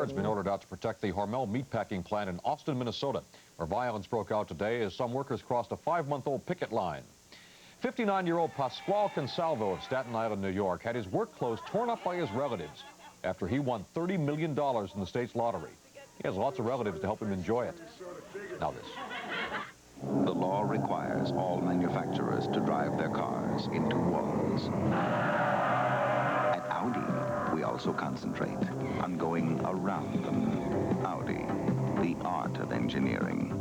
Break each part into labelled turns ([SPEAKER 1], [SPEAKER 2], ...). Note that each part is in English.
[SPEAKER 1] guards been ordered out to protect the Hormel meatpacking plant in Austin, Minnesota, where violence broke out today as some workers crossed a 5-month-old picket line. 59-year-old Pasquale Consalvo of Staten Island, New York, had his work clothes torn up by his relatives after he won $30 million in the state's lottery. He has lots of relatives to help him enjoy it. Now this.
[SPEAKER 2] The law requires all manufacturers to drive their cars into walls. At Audi, we also concentrate on going around them. Audi, the art of engineering.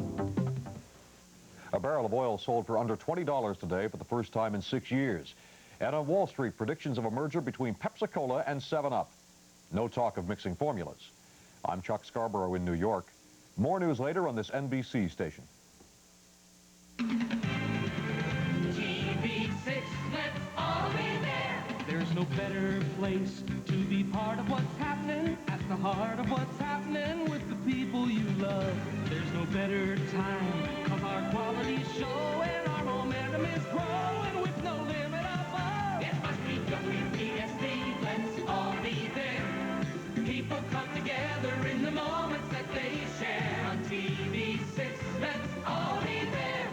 [SPEAKER 1] A barrel of oil sold for under $20 today for the first time in 6 years. And on Wall Street, predictions of a merger between Pepsi-Cola and 7-Up. No talk of mixing formulas. I'm Chuck Scarborough in New York. More news later on this NBC station.
[SPEAKER 3] TV6, let's all be there. There's no better place to be part of what's happening, at the heart of what's happening with the people you love. There's no better time, cause our quality's showing, our momentum is growing with no limit above. It must be WPSD, let's all be there. People come together in the moments that they share. On TV6, let's all be there.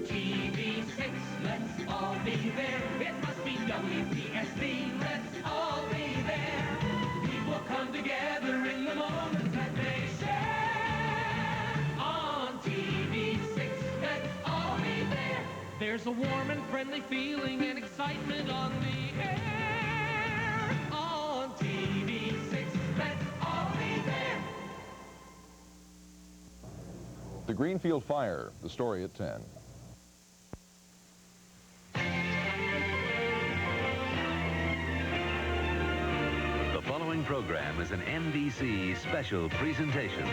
[SPEAKER 3] TV6, let's all be there. It must be WPSD, let's all be there. People come together in the moments that they share. On TV6, let's all be there. There's a warm and friendly feeling and excitement on the air. On TV6, let's all be there.
[SPEAKER 4] The Greenfield Fire, the story at 10.
[SPEAKER 5] The following program is an NBC Special Presentation.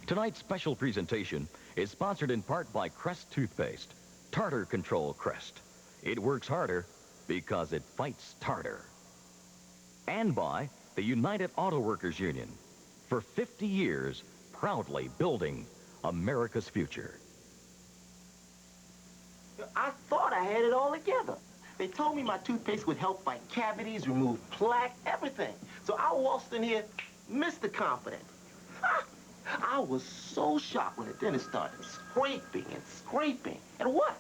[SPEAKER 6] Tonight's special presentation is sponsored in part by Crest toothpaste, Tartar Control Crest. It works harder because it fights tartar. And by the United Auto Workers Union, for 50 years, proudly building America's future.
[SPEAKER 7] I thought I had it all together. They told me my toothpaste would help fight cavities, remove plaque, everything. So I waltzed in here, Mr. Confident. Ha! I was so shocked when the dentist started scraping and scraping. And what?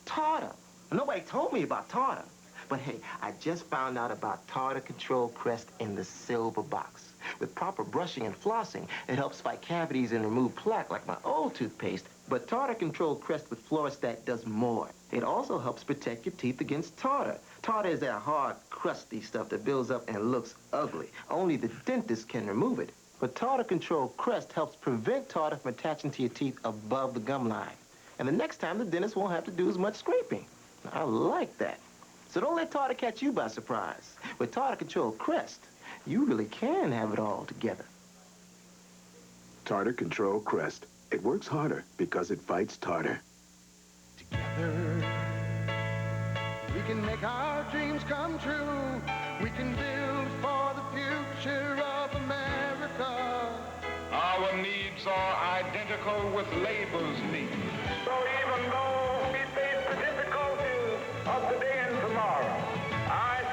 [SPEAKER 7] Tartar. Nobody told me about tartar. But hey, I just found out about Tartar Control Crest in the silver box. With proper brushing and flossing, it helps fight cavities and remove plaque like my old toothpaste. But Tartar Control Crest with Fluorostat does more. It also helps protect your teeth against tartar. Tartar is that hard, crusty stuff that builds up and looks ugly. Only the dentist can remove it. But Tartar Control Crest helps prevent tartar from attaching to your teeth above the gum line. And the next time, the dentist won't have to do as much scraping. I like that. So don't let tartar catch you by surprise. With Tartar Control Crest, you really can have it all together.
[SPEAKER 8] Tartar Control Crest. It works harder because it fights tartar.
[SPEAKER 9] Together, we can make our dreams come true. We can build for the future of America.
[SPEAKER 10] Our needs are identical with labor's needs.
[SPEAKER 11] So even though we face the difficulties of today and tomorrow, I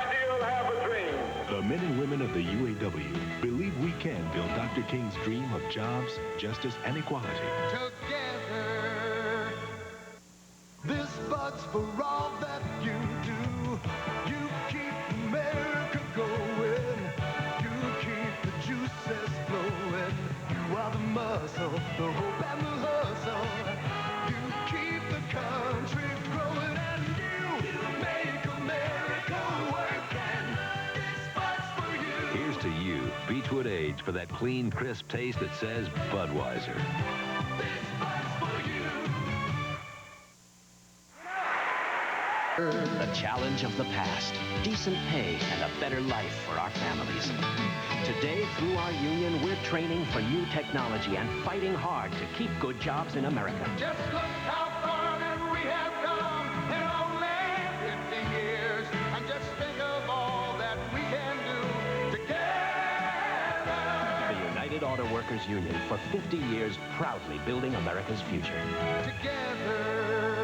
[SPEAKER 11] still have a dream.
[SPEAKER 8] The men and women of the UAW believe we can build Dr. King's dream of jobs, justice, and equality.
[SPEAKER 9] Together, this Bud's for all that you do. You keep America going. You keep the juices flowing. You are the muscle, the hope and the hustle. You keep the country growing, and you make America work. And this Bud's for you.
[SPEAKER 5] Here's to you, Beechwood Age, for that clean, crisp taste that says Budweiser.
[SPEAKER 9] This Bud's for you.
[SPEAKER 12] The challenge of the past, decent pay and a better life for our families. Today, through our union, we're training for new technology and fighting hard to keep good jobs in America.
[SPEAKER 9] Just look how far that we have come in only 50 years. And just think of all that we can do together.
[SPEAKER 12] The United Auto Workers Union, for 50 years, proudly building America's future.
[SPEAKER 9] Together.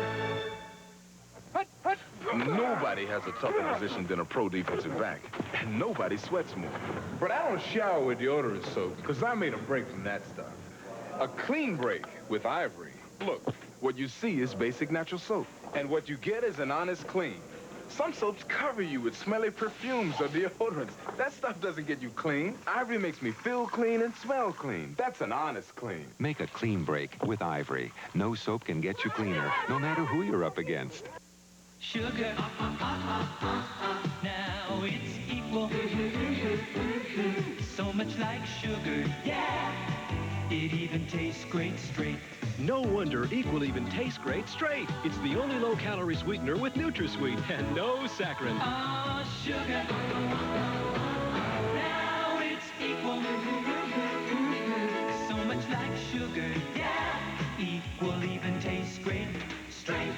[SPEAKER 13] Nobody has a tougher position than a pro defensive back. And nobody sweats more. But I don't shower with deodorant soap because I made a break from that stuff. A clean break with Ivory. Look, what you see is basic natural soap. And what you get is an honest clean. Some soaps cover you with smelly perfumes or deodorants. That stuff doesn't get you clean. Ivory makes me feel clean and smell clean. That's an honest clean.
[SPEAKER 14] Make a clean break with Ivory. No soap can get you cleaner, no matter who you're up against.
[SPEAKER 3] Sugar, now it's equal. So much like sugar, yeah. It even tastes great straight.
[SPEAKER 15] No wonder Equal even tastes great straight. It's the only low-calorie sweetener with NutraSweet and no saccharin.
[SPEAKER 3] Oh, sugar, now it's equal. So much like sugar, yeah. Equal even tastes great straight.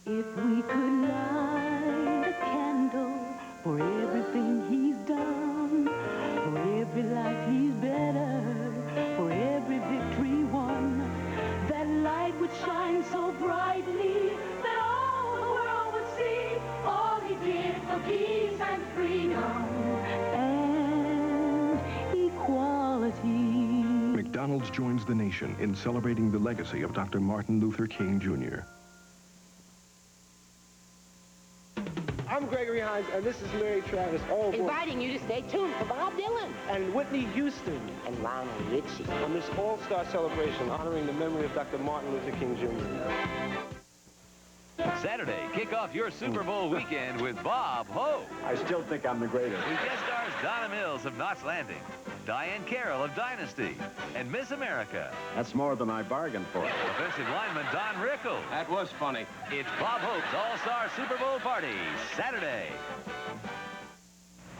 [SPEAKER 16] If we could light a candle for everything he's done, for every life he's bettered, for every victory won, that light would shine so brightly that all the world would see all he did for peace and freedom and equality.
[SPEAKER 8] McDonald's joins the nation in celebrating the legacy of Dr. Martin Luther King Jr.
[SPEAKER 17] I'm Gregory Hines, and this is Mary Travis. All
[SPEAKER 18] inviting you to stay tuned for Bob Dylan.
[SPEAKER 17] And Whitney Houston.
[SPEAKER 18] And Lionel Richie.
[SPEAKER 17] On this all-star celebration honoring the memory of Dr. Martin Luther King Jr.
[SPEAKER 5] Saturday, kick off your Super Bowl weekend with Bob Hope.
[SPEAKER 19] I still think I'm the greatest.
[SPEAKER 5] With guest stars Donna Mills of Knots Landing, Diane Carroll of Dynasty, and Miss America.
[SPEAKER 19] That's more than I bargained for.
[SPEAKER 5] Offensive lineman Don Rickle.
[SPEAKER 19] That was funny.
[SPEAKER 5] It's Bob Hope's All-Star Super Bowl Party, Saturday.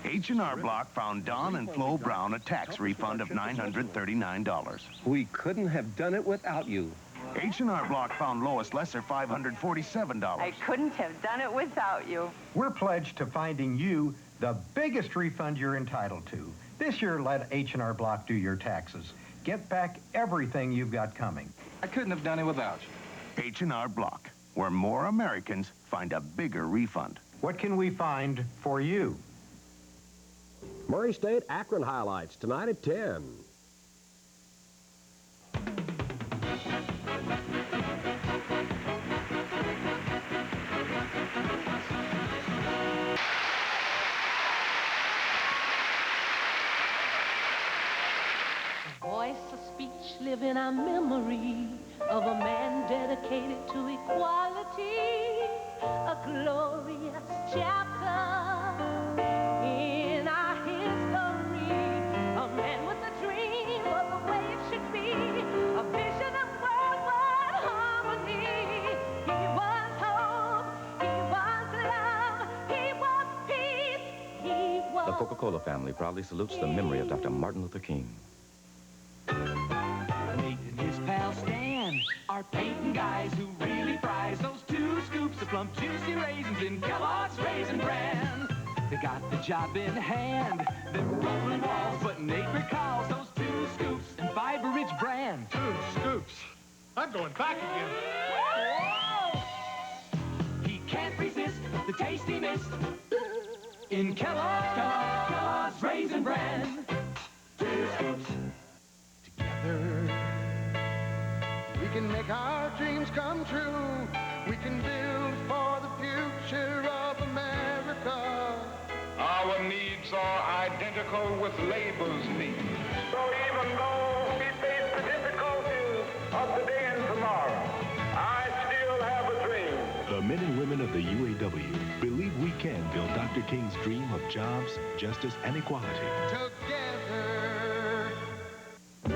[SPEAKER 20] H&R Block found Don and Flo Brown a tax refund of $939.
[SPEAKER 21] We couldn't have done it without you.
[SPEAKER 20] H&R Block found Lois Lesser $547.
[SPEAKER 22] I couldn't have done it without you.
[SPEAKER 23] We're pledged to finding you the biggest refund you're entitled to. This year, let H&R Block do your taxes. Get back everything you've got coming.
[SPEAKER 20] I couldn't have done it without you. H&R Block, where more Americans find a bigger refund.
[SPEAKER 23] What can we find for you?
[SPEAKER 24] Murray State Akron highlights tonight at 10.
[SPEAKER 16] Voice of speech live in our memory of a man dedicated to equality, a glorious chapter in our history, a man with a dream of the way it should be, a vision of worldwide harmony. He was hope, he was love, he was peace, he was...
[SPEAKER 6] The Coca-Cola family proudly salutes the memory of Dr. Martin Luther King.
[SPEAKER 3] Nate and his pal Stan are painting guys who really fries those 2 scoops of plump, juicy raisins in Kellogg's Raisin Bran. They got the job in hand. They're rolling walls, but Nate recalls those 2 scoops and fiber-rich Bran.
[SPEAKER 25] 2 scoops? I'm going back again.
[SPEAKER 3] Whoa! He can't resist the tasty mist in Kellogg's Raisin Bran. 2 scoops.
[SPEAKER 9] We can make our dreams come true. We can build for the future of America.
[SPEAKER 10] Our needs are identical with labor's needs.
[SPEAKER 11] So even though we face the difficulties of today and tomorrow, I still have a dream.
[SPEAKER 8] The men and women of the UAW believe we can build Dr. King's dream of jobs, justice, and equality.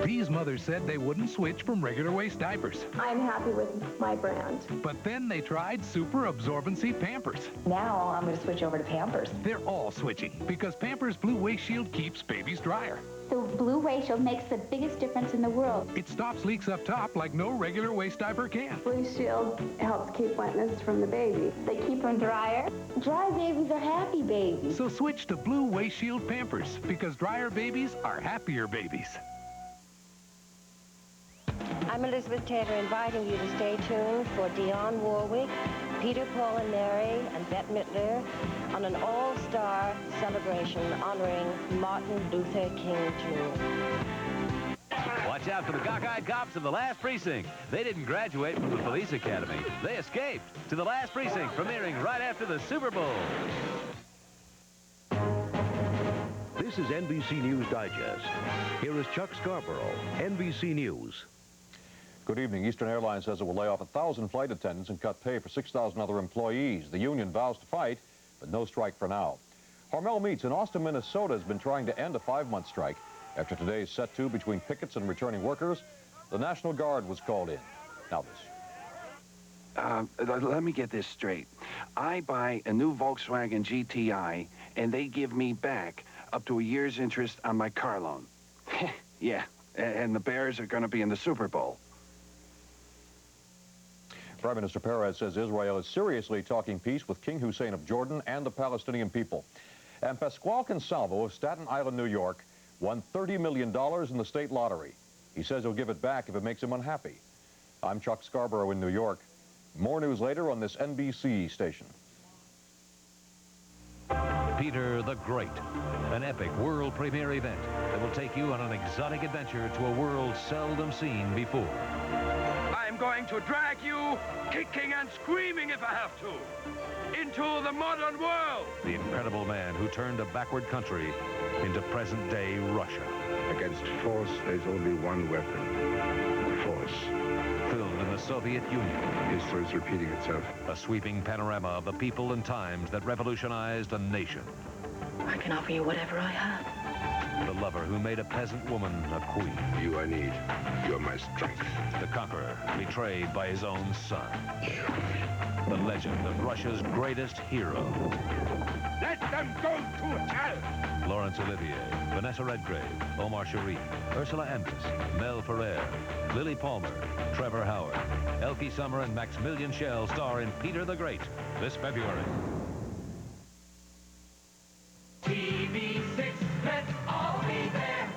[SPEAKER 26] B's mother said they wouldn't switch from regular waist diapers.
[SPEAKER 27] I'm happy with my brand.
[SPEAKER 26] But then they tried super absorbency Pampers.
[SPEAKER 27] Now I'm going to switch over to Pampers.
[SPEAKER 26] They're all switching because Pampers Blue Waist Shield keeps babies drier.
[SPEAKER 28] The Blue Waist Shield makes the biggest difference in the world.
[SPEAKER 26] It stops leaks up top like no regular waist diaper can.
[SPEAKER 27] Blue Shield helps keep wetness from the baby.
[SPEAKER 28] They keep them drier.
[SPEAKER 27] Dry babies are happy babies.
[SPEAKER 26] So switch to Blue Waist Shield Pampers because drier babies are happier babies.
[SPEAKER 1] I'm Elizabeth Taylor, inviting you to stay tuned for Dionne Warwick, Peter, Paul and Mary, and Bette Midler on an all-star celebration honoring Martin Luther King Jr.
[SPEAKER 5] Watch out for the cockeyed cops of the last precinct. They didn't graduate from the police academy. They escaped to the last precinct, premiering right after the Super Bowl.
[SPEAKER 2] This is NBC News Digest. Here is Chuck Scarborough, NBC News.
[SPEAKER 4] Good evening. Eastern Airlines says it will lay off 1,000 flight attendants and cut pay for 6,000 other employees. The union vows to fight, but no strike for now. Hormel Meats in Austin, Minnesota has been trying to end a 5-month strike. After today's set-to between pickets and returning workers, the National Guard was called in. Now this.
[SPEAKER 7] Let me get this straight. I buy a new Volkswagen GTI, and they give me back up to a year's interest on my car loan. Yeah, and the Bears are going to be in the Super Bowl.
[SPEAKER 4] Prime Minister Perez says Israel is seriously talking peace with King Hussein of Jordan and the Palestinian people. And Pasquale Consalvo of Staten Island, New York, won $30 million in the state lottery. He says he'll give it back if it makes him unhappy. I'm Chuck Scarborough in New York. More news later on this NBC station.
[SPEAKER 5] Peter the Great, an epic world premiere event that will take you on an exotic adventure to a world seldom seen before.
[SPEAKER 11] I'm going to drag you, kicking and screaming if I have to, into the modern world.
[SPEAKER 5] The incredible man who turned a backward country into present-day Russia.
[SPEAKER 10] Against force, there's only one weapon, force.
[SPEAKER 5] Filmed in the Soviet Union.
[SPEAKER 10] History is repeating itself.
[SPEAKER 5] A sweeping panorama of the people and times that revolutionized a nation.
[SPEAKER 12] I can offer you whatever I have.
[SPEAKER 5] The lover who made a peasant woman a queen.
[SPEAKER 10] You I need. You're my strength.
[SPEAKER 5] The conqueror betrayed by his own son. The legend of Russia's greatest hero.
[SPEAKER 11] Let them go to hell!
[SPEAKER 5] Laurence Olivier, Vanessa Redgrave, Omar Sharif, Ursula Andress, Mel Ferrer, Lily Palmer, Trevor Howard, Elkie Summer, and Maximilian Schell star in Peter the Great this February.
[SPEAKER 3] TV6, let's all be there.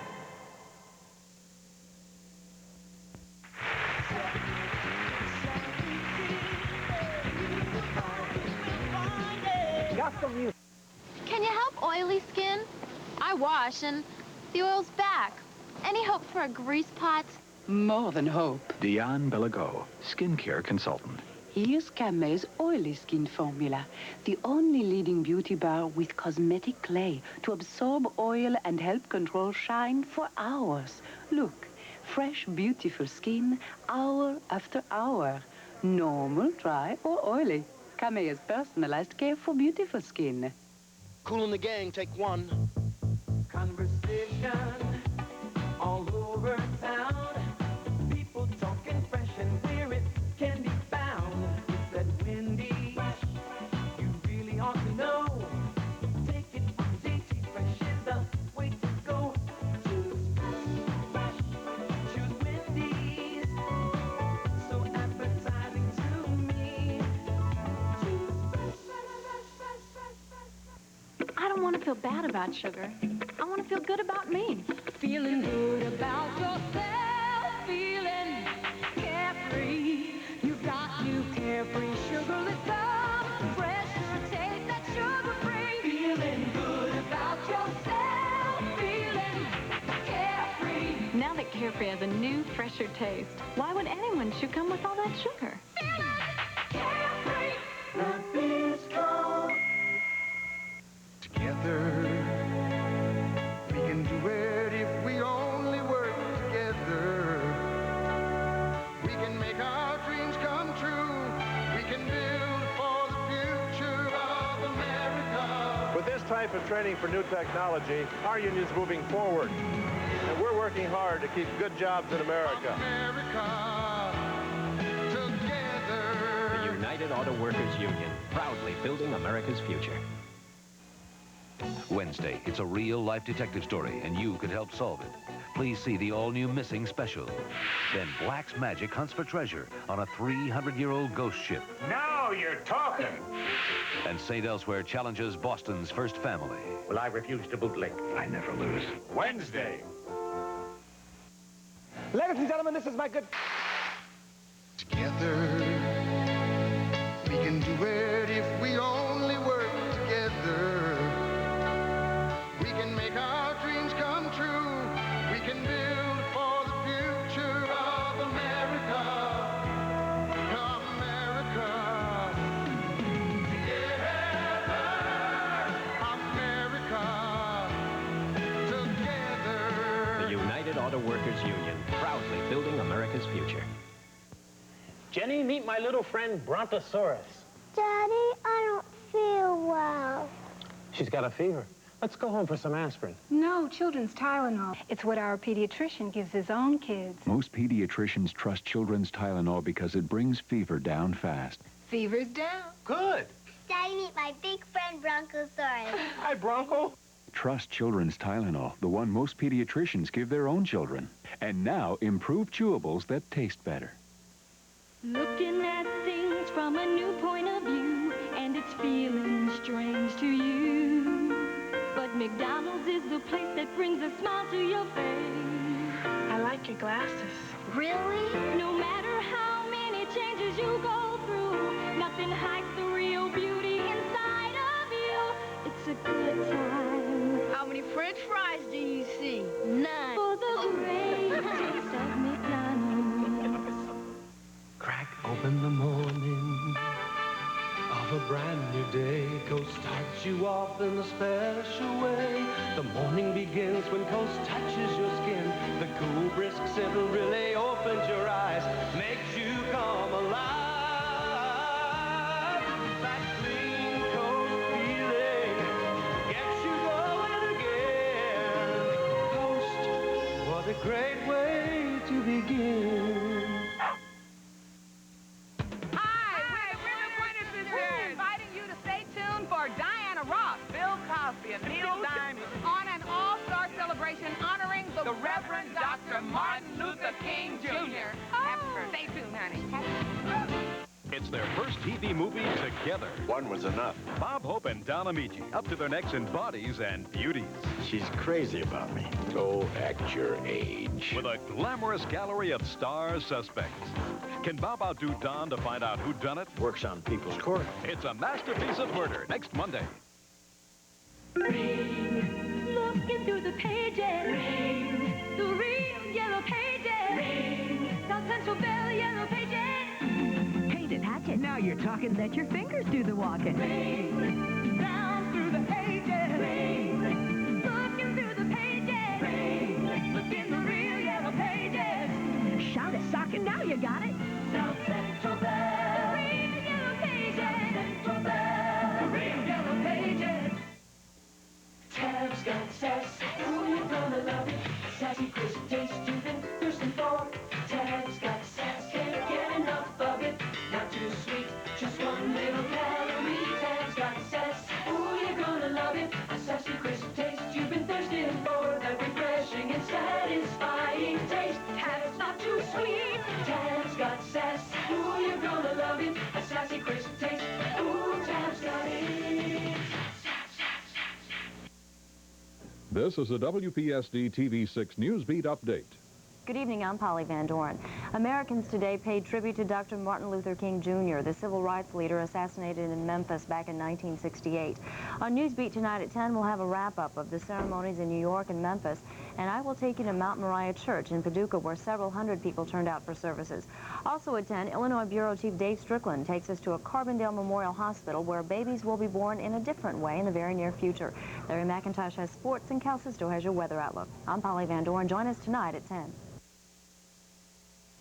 [SPEAKER 18] Got some music.
[SPEAKER 13] Can you help oily skin? I wash and the oil's back. Any hope for a grease pot?
[SPEAKER 14] More than hope.
[SPEAKER 15] Diane Belago, skincare consultant.
[SPEAKER 14] Here's Camet's oily skin formula, the only leading beauty bar with cosmetic clay to absorb oil and help control shine for hours. Look, fresh, beautiful skin, hour after hour. Normal, dry, or oily. Camet's personalized care for beautiful skin.
[SPEAKER 29] Cool in the gang, take one.
[SPEAKER 3] Conversation all over town. People talking fresh and where it can be found. It's that Wendy's. You really ought to know. Take it from JT Fresh is the way to go. Choose Wendy's. So appetizing to me.
[SPEAKER 13] I don't want to feel bad about sugar. I want to feel good about me.
[SPEAKER 16] Feeling good about yourself, feeling carefree. You've got new carefree sugarless stuff, fresher taste that's sugar-free. Feeling good about yourself, feeling carefree.
[SPEAKER 13] Now that Carefree has a new, fresher taste, why would anyone chew gum with all that sugar?
[SPEAKER 16] Feeling carefree. Life is strong.
[SPEAKER 9] Together, we can do it if we only work together. We can make our dreams come true. We can build for the future of America.
[SPEAKER 17] With this type of training for new technology, our union's moving forward. And we're working hard to keep good jobs in America.
[SPEAKER 9] Together.
[SPEAKER 24] The United Auto Workers Union, proudly building America's future.
[SPEAKER 5] Wednesday, it's a real-life detective story, and you could help solve it. Please see the all-new Missing Special. Then Black's Magic hunts for treasure on a 300-year-old ghost ship.
[SPEAKER 11] Now you're talking.
[SPEAKER 5] And St. Elsewhere challenges Boston's first family.
[SPEAKER 11] Well, I refuse to bootlick.
[SPEAKER 20] I never lose.
[SPEAKER 11] Wednesday.
[SPEAKER 17] Ladies and gentlemen, this is my good...
[SPEAKER 9] together. We can do it if we only work together. We can make our dreams come true. We can build for the future of America. America. Together. America. Together.
[SPEAKER 6] The United Auto Workers Union, proudly building America's future.
[SPEAKER 18] Jenny, meet my little friend Brontosaurus.
[SPEAKER 8] Daddy, I don't feel well.
[SPEAKER 18] She's got a fever. Let's go home for some aspirin.
[SPEAKER 19] No, children's Tylenol. It's what our pediatrician gives his own kids.
[SPEAKER 15] Most pediatricians trust children's Tylenol because it brings fever down fast.
[SPEAKER 19] Fever's down.
[SPEAKER 18] Good.
[SPEAKER 8] Daddy, meet my big friend Brontosaurus.
[SPEAKER 18] Hi, Bronco.
[SPEAKER 15] Trust children's Tylenol, the one most pediatricians give their own children. And now, improved chewables that taste better.
[SPEAKER 16] Looking at things from a new point of view, and it's feeling strange to you. But McDonald's is the place that brings a smile to your face.
[SPEAKER 19] I like your glasses.
[SPEAKER 16] Really? No matter how many changes you go through, nothing hides the real beauty inside of you. It's a good time.
[SPEAKER 21] How many French fries do you see?
[SPEAKER 16] None. For the great taste of McDonald's.
[SPEAKER 3] Crack open the morning of a brand new day. Coast starts you off in a special way. The morning begins when Coast touches your skin. The cool, brisk scent really opens your eyes, makes you come alive. That clean Coast feeling gets you going again. Coast, what a great way to begin.
[SPEAKER 22] The Reverend Dr. Martin Luther King Jr. Stay tuned, honey.
[SPEAKER 23] It's their first TV movie together.
[SPEAKER 17] One was enough.
[SPEAKER 23] Bob Hope and Don Amici, up to their necks in bodies and beauties.
[SPEAKER 17] She's crazy about me. Go act your age.
[SPEAKER 23] With a glamorous gallery of star suspects. Can Bob outdo Don to find out who done it?
[SPEAKER 17] Works on people's court.
[SPEAKER 23] It's a masterpiece of murder next Monday.
[SPEAKER 16] Looking through the pages. Ring. The real yellow pages. Ring. South Central Bell yellow pages.
[SPEAKER 25] Painted hatchet. Now you're talking. Let your fingers do the walking.
[SPEAKER 16] Ring. Down through the pages. Ring. Looking through the pages. Ring. Look in the real yellow pages.
[SPEAKER 25] Shout it, sock it. Now you got it.
[SPEAKER 16] South Central Bell. The real yellow pages. South Central Bell. The real yellow pages. Tab's got sass, ooh, you're gonna love it. Sassy, crisp taste you've been thirsting for. Tab's got sass, can't get enough of it. Not too sweet, just one little calorie. Tab's got sass, ooh, you're gonna love it. A sassy, crisp taste you've been thirsting for. That refreshing and satisfying taste. Tab's not too sweet. Tab's got sass, ooh, you're gonna love it. A sassy, crisp taste, ooh, Tab's got it.
[SPEAKER 27] This is a WPSD TV6 Newsbeat update.
[SPEAKER 28] Good evening, I'm Polly Van Doren. Americans today paid tribute to Dr. Martin Luther King Jr., the civil rights leader assassinated in Memphis back in 1968. On Newsbeat tonight at 10, we'll have a wrap-up of the ceremonies in New York and Memphis, and I will take you to Mount Moriah Church in Paducah, where several hundred people turned out for services. Also at 10, Illinois Bureau Chief Dave Strickland takes us to a Carbondale Memorial Hospital where babies will be born in a different way in the very near future. Larry McIntosh has sports, and Cal Sisto has your weather outlook. I'm Polly Van Doren. Join us tonight at 10.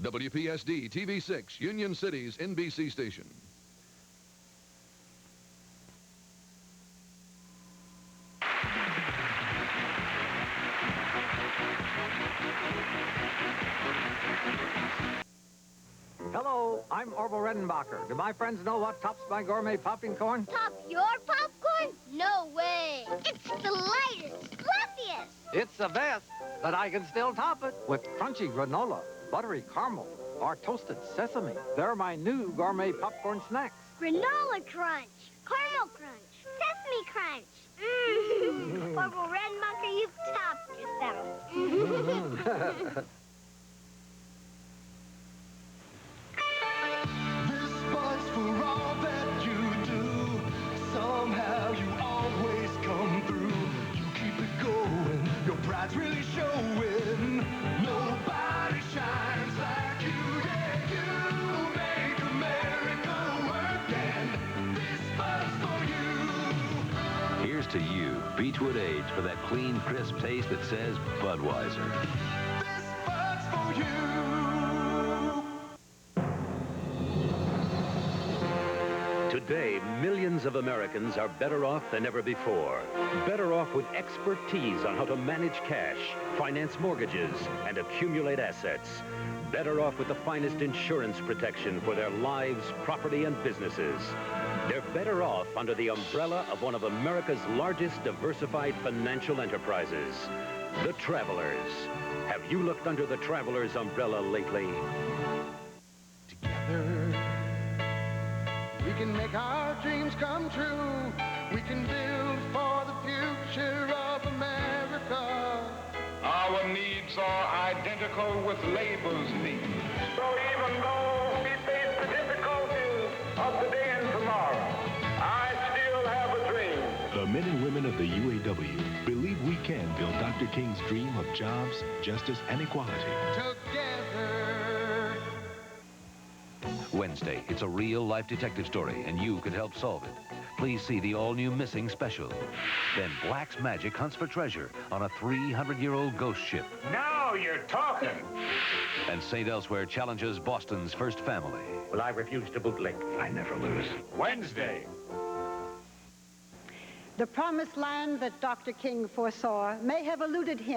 [SPEAKER 30] WPSD TV6, Union City's NBC station.
[SPEAKER 31] Hello, I'm Orville Redenbacher. Do my friends know what tops my gourmet popping corn?
[SPEAKER 8] Top your popcorn? No way. It's the lightest, fluffiest.
[SPEAKER 31] It's the best, but I can still top it with crunchy granola, buttery caramel, or toasted sesame. They're my new gourmet popcorn snacks.
[SPEAKER 8] Granola crunch, caramel crunch, sesame crunch. Mmm. Orville Redenbacher, you've topped yourself.
[SPEAKER 5] Beechwood Age for that clean, crisp taste that says Budweiser.
[SPEAKER 9] This Bud's for you.
[SPEAKER 1] Today, millions of Americans are better off than ever before. Better off with expertise on how to manage cash, finance mortgages, and accumulate assets. Better off with the finest insurance protection for their lives, property, and businesses. They're better off under the umbrella of one of America's largest diversified financial enterprises, the Travelers. Have you looked under the Travelers umbrella lately?
[SPEAKER 9] Together, we can make our dreams come true. We can build for the future of America.
[SPEAKER 11] Our needs are identical with labor's needs. So even though we face the difficulties of today and tomorrow, I still have a dream.
[SPEAKER 2] The men and women of the UAW believe we can build Dr. King's dream of jobs, justice, and equality.
[SPEAKER 9] Together.
[SPEAKER 5] Wednesday, it's a real-life detective story, and you could help solve it. Please see the all-new Missing special. Then Black's Magic hunts for treasure on a 300-year-old ghost ship.
[SPEAKER 11] Now you're talking.
[SPEAKER 5] And St. Elsewhere challenges Boston's first family.
[SPEAKER 1] Well, I refuse to bootlick. I never lose.
[SPEAKER 11] Wednesday.
[SPEAKER 4] The promised land that Dr. King foresaw may have eluded him.